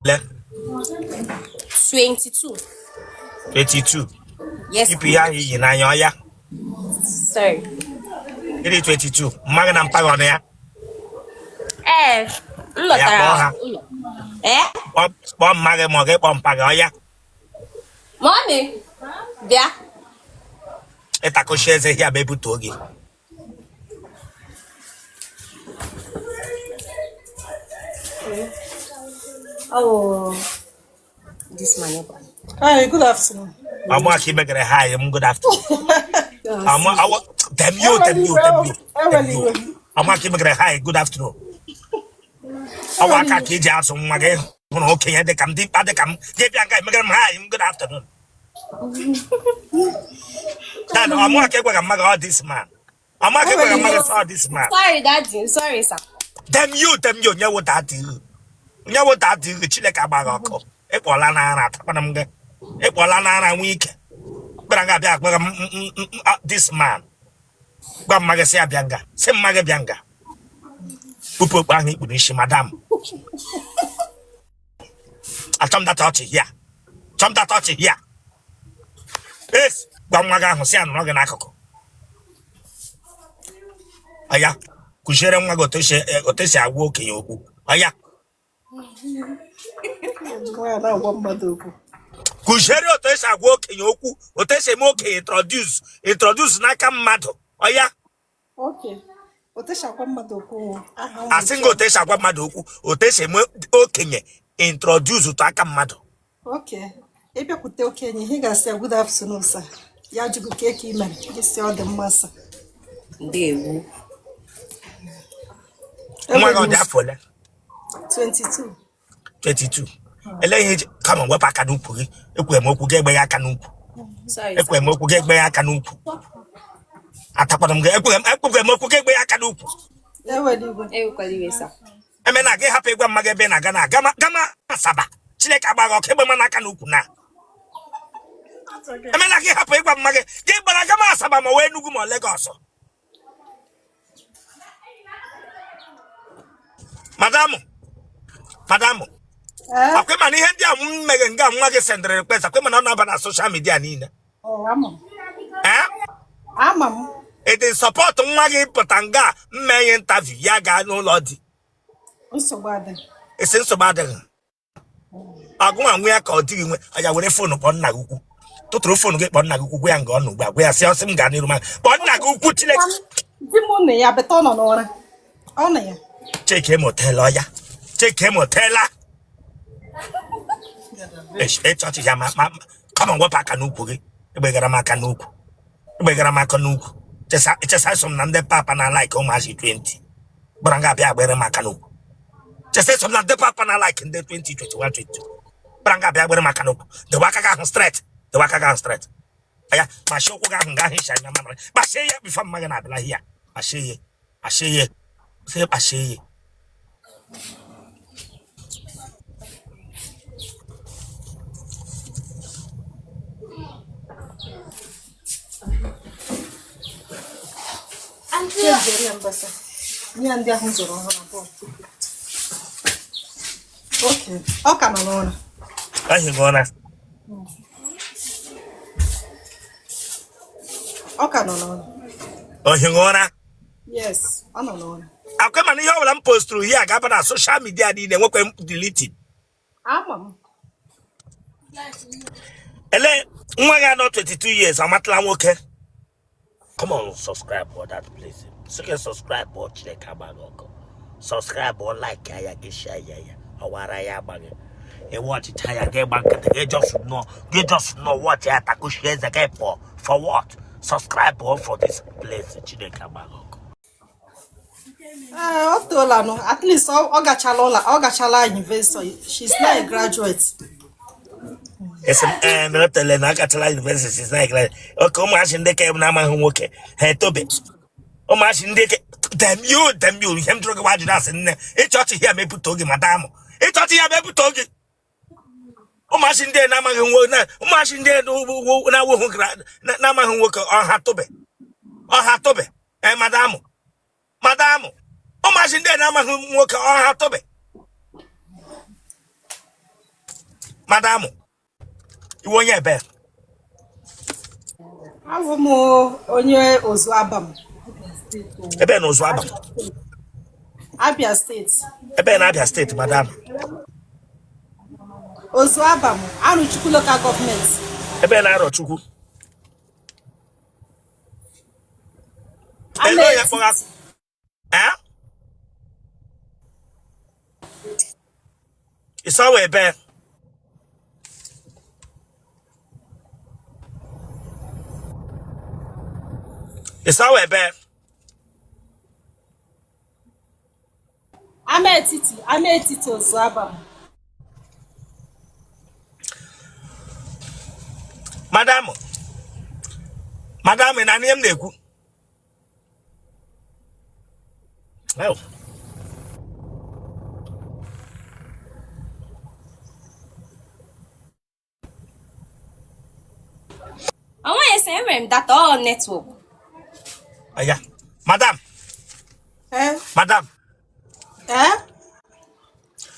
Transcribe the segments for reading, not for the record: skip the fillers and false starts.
22. 22. Yes. Ipi ya yi na ya. Sorry. It is 22. Mmaga na mpaga ono ya. Lotara. Kpọọ mmaga ma ọ ga-ekpọ mpaga ya. Mommy. Bia. Ịtakoshi eze ya bụ ebute oge. Oh, This man. hi, good afternoon. I'm going to keep it high. I'm good afternoon. Damn you. I'm going to keep it high. Good afternoon. I want to keep you some again. Okay, they come deep. They come. Give you a guy. Good afternoon. I'm going to keep it this man. I'm going to keep it this man. Sorry, Daddy. Sorry, sir. Damn you. Nyawo Daddy. Nyawo Daddy. Chile kabagoko. Epola na ara. Tapanamge. Epola na ara week. Branga biak. This man. Bam magasi abianga. Sem magabianga. Pupu bangi unishi madam. I come that touch here. Come that touch here. Yes. Bam maga hosian no gana akoko. Aya. Kushere mwa otese agwo okenye okwu. Aya. Kushere otese agwo okenye okwu. Otese mo okenye introduce n'aka mmadụ. Aya. Okay. Otesha kwa mmadụ okwu. Asingo otese agwa mmadụ okwu. Otese mo okenye introduce to aka mmadụ. Okay. Ebe kwute okenye he ga-asị good afternoon sir. Ya jugu keke imere. Gisi ọ dị mma sir. Ndewo. Nwa ga dị afọ ole? 22. 22. Ele ihe come on wepụ aka n'ukwu gị. Ekwe m okwu gị egbe ya aka n'ukwu. Sorry. Ekwe m okwu gị egbe ya aka n'ukwu. Atakwana m gị ekwe m okwu gị egbe ya aka n'ukwu. Ewekwaliwe, sir. Emena gị hapụ ịgwa mmaga ebe na gana gama Asaba. Chineke agbaghị ọkụ egbe m n'aka n'ukwu na. Emena gị hapụ ịgwa mmaga gị gbara gama Asaba ma wee Enugu ma Lagos. Madamu. Akwe man ihe ndị a mmege nga nwa gị sendere request akwe man ọ na-aba na social media niile. Oh, amam. Amam. It is support nwa gị pụta nga mmeye interview ya ga n'ụlọ dị. Nsogbu adịghị. Esi nsogbu adịghị. Agụnwa nwe ya ka ọ dịghị nwe ya were fonu kpọ nna gị ukwu. Tụtụrụ fonu gị kpọ nna gị ukwu gwa ya nga ọ nọ ugbu a gwa ya sị ọsị m ga n'iru ma kpọ nna gị ukwu Chineke. Di m nne ya beta ọ nọ n'ụra. Ọ nọ ya. Cheke motel ọya. Cheke motela. Chọọchị ya ma come on wepụ aka n'ukwu gị. Egbegara m aka n'ukwu. Egbegara m aka n'ukwu. Chesa som na ndị papa na like ụmụazị 20. Gbara nga abịa agbere m aka n'ukwu. Chesa som na ndị papa na like ndị 2021 22. Gbara nga abịa agbere m aka n'ukwu. Dewa aka gị ahụ straight. Dewa aka gị ahụ straight. Aya, mashi ụkwụ gị ahụ nga ahụ ịsha anya mamara. Kpashie ya bifo mma gị na-abịala hia. Kpashie ya. Kpashie ya. Sị kpashie ya. Auntie. Okay. Ọ ka nọ n'ụra. Ahị gụọna. Ọ ka nọ n'ụra. Ohi gụọna. Yes, ọ nọ n'ụra. Akwe mana ihe ọbụla m posturu here ga-aba na social media niile nwekwe m delete. Amam. Ele nwa gị anọ 22 years amatala nwoke. Come on, subscribe for that place. So you can subscribe or Chineke agbaghị ọkụ. Subscribe or like ya gị share ya. Ọwara ya agbaghị. E watch it ya gị gba nkịtị gị just know what ya takushi eze gị for what? Subscribe or for this place Chineke agbaghị ọkụ. Ọ toola no. At least ọ gachala university. She's not a graduate. Otele na akatala university is not like okay, ụmụasị ndị ka na amaghị nwoke ha etobe ụmụasị ndị ka damn you ihe m jụrụ gị wajụ na asị nne ịchọchị ya mepụta oge madam ịchọchị ya mepụta oge ụmụasị ndị na amaghị nwoke ụmụasị ndị na-awụghị na amaghị nwoke ọha tobe madam ụmụasị ndị na amaghị nwoke ọha tobe Madam, you want your bed? Avumo onye ozu abam. Ebe no Zwaba. Abia State. Ebe na Abia State, madam. Ozu abam. Aruchukwu local government. Ebe na Arochukwu. I'm Hello, ya for eh? It's all way back. It's all way back. I'm etiti ozu abam. Madam, in name neku. Oh. I want to say that all network. Yeah. Madam. Eh? Madam. Eh?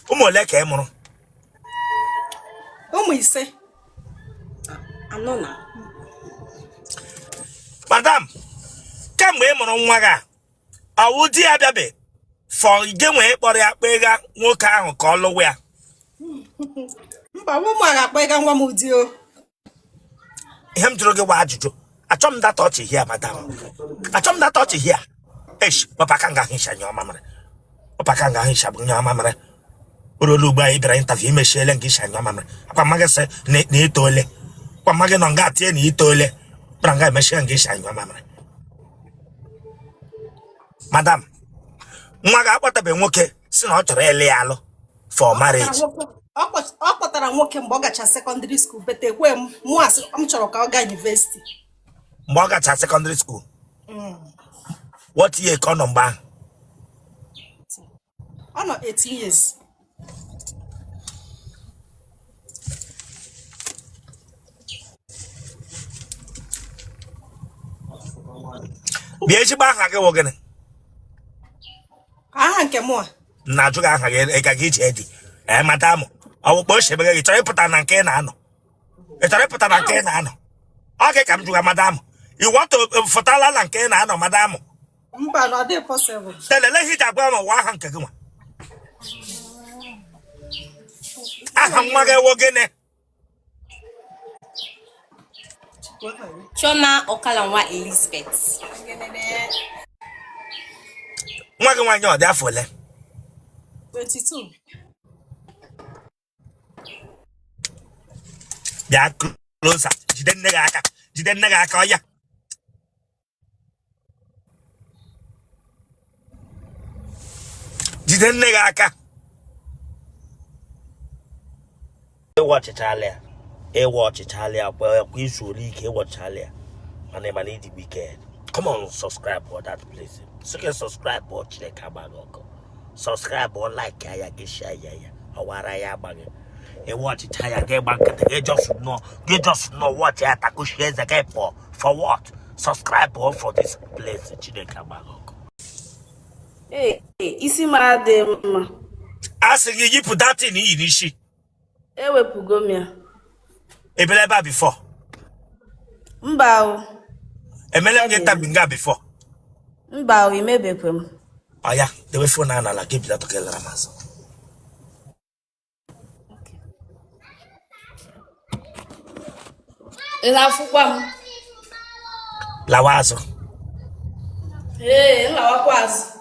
Umole ke muru. Ụmụ ise. Anona. Madam. Kemgbe muru nwa ga. Awu di abiabe. For igenwe kpọrọ ya kpega nwoke ahụ ka ọ lụwa ya. Mba, ụmụ agha akpa ịga nwa m di o. Ihe m jụrụ gị wa ajụjụ. Achọ m that touch here, madam. Achọ m that touch here. Eish, papa ka nga hisha nyoma mare. Papa ka nga hisha bu nyoma mare. Orolu gba ibira interview me shele ngi hisha nyoma mare. Apa mage se ni itole. Kwa mage no nga tie ni itole. Branga me shele ngi hisha nyoma mare. Madam, nwa ga akpọtabe nwoke si na ọ chọrọ ele ya alụ for marriage. Ọ kpọtara nwoke mgbe ọ gacha secondary school bete kwe mụ asị m chọrọ ka ọ gaa university. Mgbe ọ gacha secondary school. What year ka ọ nọ mgbe ahụ? Ọ nọ 18 years. Bịa ezigbo aha gị wụ gịnị? Aha nke mụ a. Na ajụ gị aha gị ka gị iche dị. Madam, ọ bụ kpọọ shebe gị chọrọ ịpụta na nke ị na-anọ. Ị chọrọ ịpụta na nke ị na-anọ. Ọ gị ka m jụga madam. You want to fụtala na nke ị na-anọ madam? Mba, no dey possible. Telele ihe ji agwa m ụwa aha nke gị nwa. Aha nwa gị wụ gịnị? Chona Okalanwa Elizabeth. Nwa gị nwaanyị ọ dị afọ ole? 22. Bịa closer. Jide nne gị aka. Jide nne gị aka ọya. Jide nne gị aka. Ịwọchịchala ya. Ịwọchịchala ya. Kwa izu ole ike ịwọchịchala ya. Mana ịma na ịdị wicked. Come on, subscribe for that place. So can subscribe for Chineke Agbagoko. Subscribe or like ya get share ya. Awara ya bag. E watch it ya get back. They just know what ya taku share the game for what? Subscribe for this place Chineke Agbagoko. Hey, isi ma de mma. Asị gị yipụ that in iyi n'isi. Ewepụgo m ya. Ebele ebe before. Mba o. Emele m gị ntabi nga before. Mba o, imebekwe m. Oh yeah, the way phone na give that to Kelly Ramas. Ila fukwa m. Lawazo. Nlawakwa azụ.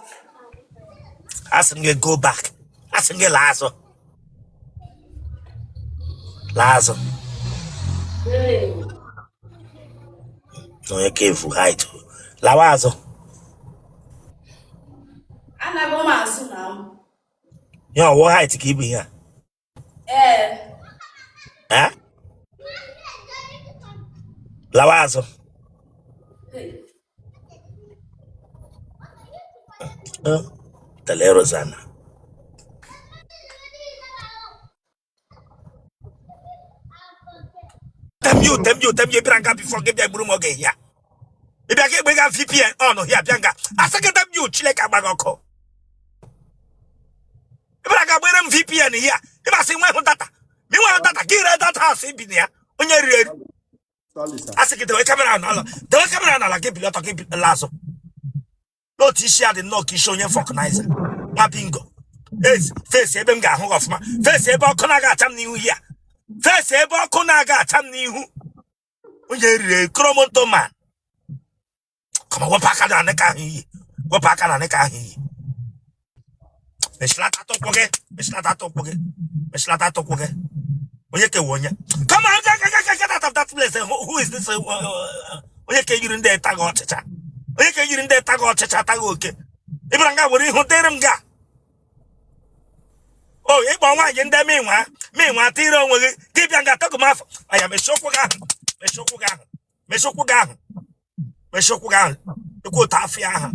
Asị m gị go back. Asị m gị lazo. Lazo. No, you can't height. Lawazo. Anago m azụ na m. Yo, what height ka ibu here? Eh? Lawazo. Tele Rosanna. Tell you, Bianca before give the broom again here. If I get bring a VPN on here, Bianca, I second them you, Chileka Bagoko. If I got wearing VPN here, if I say, well, data, want that get that house in Binia. On your rear. I said, the camera now. The camera now, give you a lasso. No t-shirt the no kishon your organizer. My bingo. Yes, face ebem ga hung off my face about Konaga Tam New Year. Face about Konaga Tam New. On your chromoto man. Come on, what pack on the car he? What pack on the car he? Mislata topoge, Mislata topoge, Mislata topoge. Come on, get out of that place. Who is this? When you can in there, tag or chacha. When you can in there, tag or chacha, tag okay. Ibranga, what do you got? Oh, you want in the meanwhile, Tiro will give you a talk of I am a shokugan, a shokugan, Meshokugan, Meshokugan, the good tafia,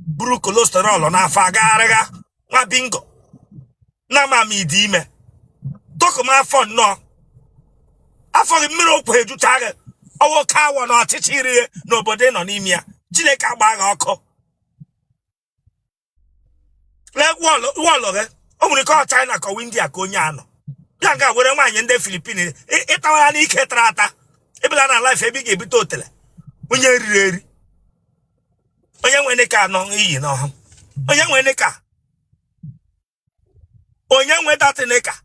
Bru cholesterol on Afagaraga. Ma bingo. Na ma mi di me. Talk my phone no. I for the middle page to target. Our car one or chichiri nobody no nimia. Chileka bag oko. Like wall of it. Only call China ko India ko nyano. Yanga where man in the Philippines. Etawani ketrata. Eblana life e big e bitotele. When you ready. Oya weneka no yi no. Oya weneka. Onye nwe that neka.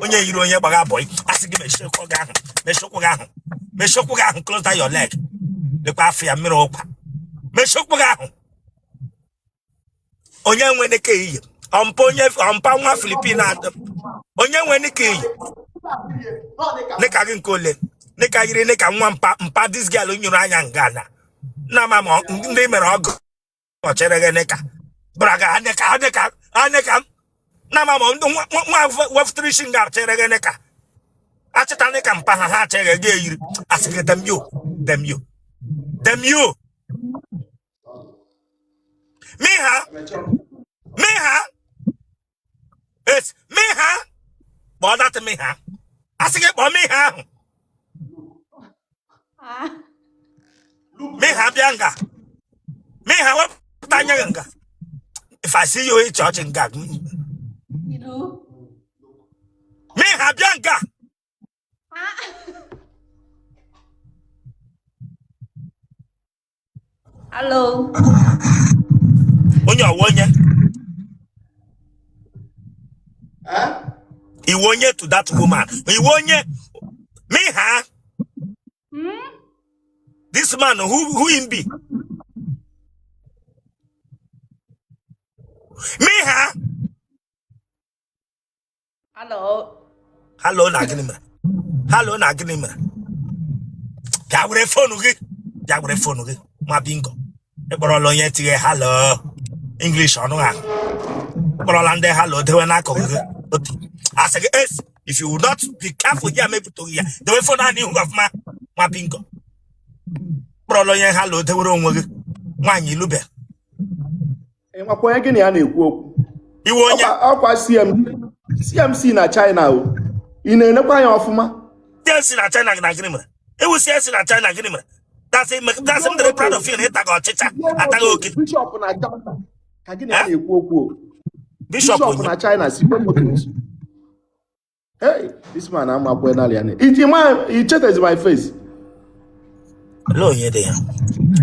Onye yiro onye baga boy. Asigi me shoko ga. Me shoko ga. Me shoko ga close down your leg. Le kwa afia mmiri okwa. Me shoko ga. Onye nwe neka yi. Ompa nwa Filipina. Onye nwe neka yi. Neka gi nkole. Neka yiri neka nwa mpa this girl onyuru anya ngana. Na mama ndi mere ogo. O chere ge neka. Braga aneka na mama waf trishing up teregeneka achita neka mpa ha chere ge yiri asige them you meha es meha bo that meha asige bo meha meha bianga meha wa tanyanga. If I see you in church in Gag, You know? me have Bianca. Hello. On your one year, he won ye to that woman. He won ye. Me, huh? This man, who him be? Me, huh? Hello, Naginima. Hello, Naginima. Jagre phone, my bingo. Eborolo yet, hello. English on one. Borolande, hello, they were not going. I said, yes, if you will not be careful here, maybe to hear. The way for that new of my bingo. Borolo yet, hello, they were on with my lube. Enwakwa gịnị a na-ekwu okwu Iwe akwa CMC na China o ị na-enekwa anya ọfụma si na China na gịnị mere ewu si na China gịnị mere that's him very proud of you na ịtaga ọchịcha ataga oke Bishop na China ka gịnị a na-ekwu okwu Bishop na China si promote. Hey, this man I'm up when alien he checked my face. Hello here there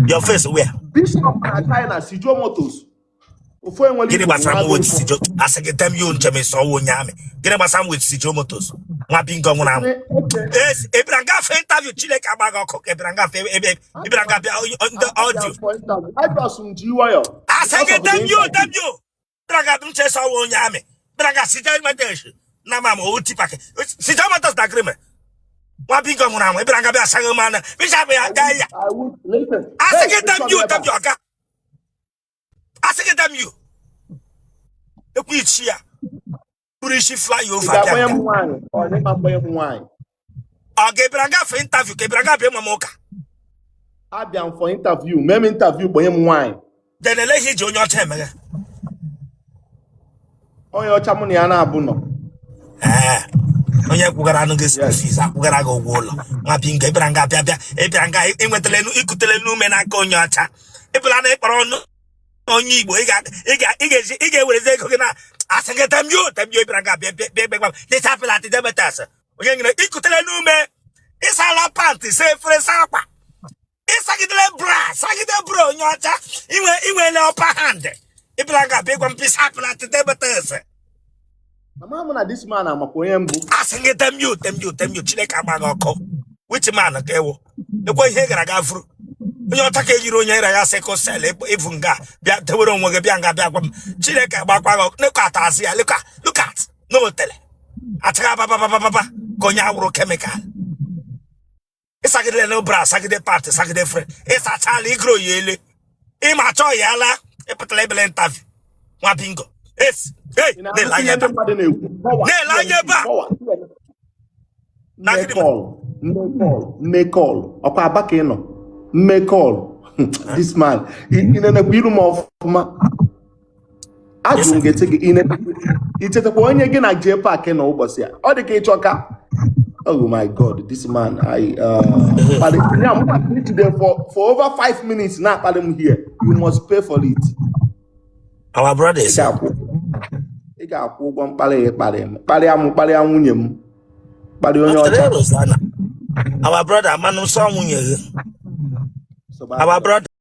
your face where Bishop na China si Joe Motors. Gini basam with Sijo, as I get them you and so nyame. Gini basam with Sijo Motos. Wapping gong on. Yes, Ebranga interview Chile Cabago, Ebranga, Ebranga on the audio. I got some GYO. As I get them you. Braga don't say so nyame. Braga Sita invitation. Namamo Utipake. Sita Motos agreement. Wapping gong on, Ebranga Sangamana, Bishabia Gaia. I would listen. As I get them you, Tabioka. I say them you. The witch here. Purishi fly over. Or Gebraga for interview. Gebraga be mamoka. I be for interview. Mem interview boy him wine. Then let him join your time. Oh, your chamoni ana abuno. Onye kwugara no gesi visa kwugara go wolo. Ma pinga Ebranga bia Ebranga enwetele nu ikutele nu me na ka onye acha. Ebula na ikporo no onye Igbo ị ga-ewere ego gị na asenge temyo ibranga be this happen at the betas onye ngire ikutele nume isala panty say free sakwa isagidele bra sagide bro nyocha iwe le upper hand ibranga be gwam this happen at the betas mama na this man amakwa onye mbu asenge temyo chineke agbaga oko which man ka ewo ekwe ihe gara ga furu onye ọta ka ejiri onye ira ya seko sel evu nga bịa tewere onwe gị bịa nga bịa gwa m Chineke agbakwa gị neko atazi ya look at no Otele ataga baba ka onye awụrụ chemical isagide no bra sagide part sagide friend isachala igro yele ịma chọ ya la epetala ebele interview nwa bingo hey na anya ba Mmekọl ọkwa abaka ịnọ mmekọl this man inenekwa iru m ọfụma ajụ ngete gị ichetakwa onye gị na jee paakị nọ ụbọchị ya ọ dị ka ịchọka oh my god this man today for over 5 minutes na akpali m here you must pay for it our brothers ị ga-akwụ ụgwọ mkparị kparịa nwunye m kparịa onye ọcha our brother manu so nwunye our brother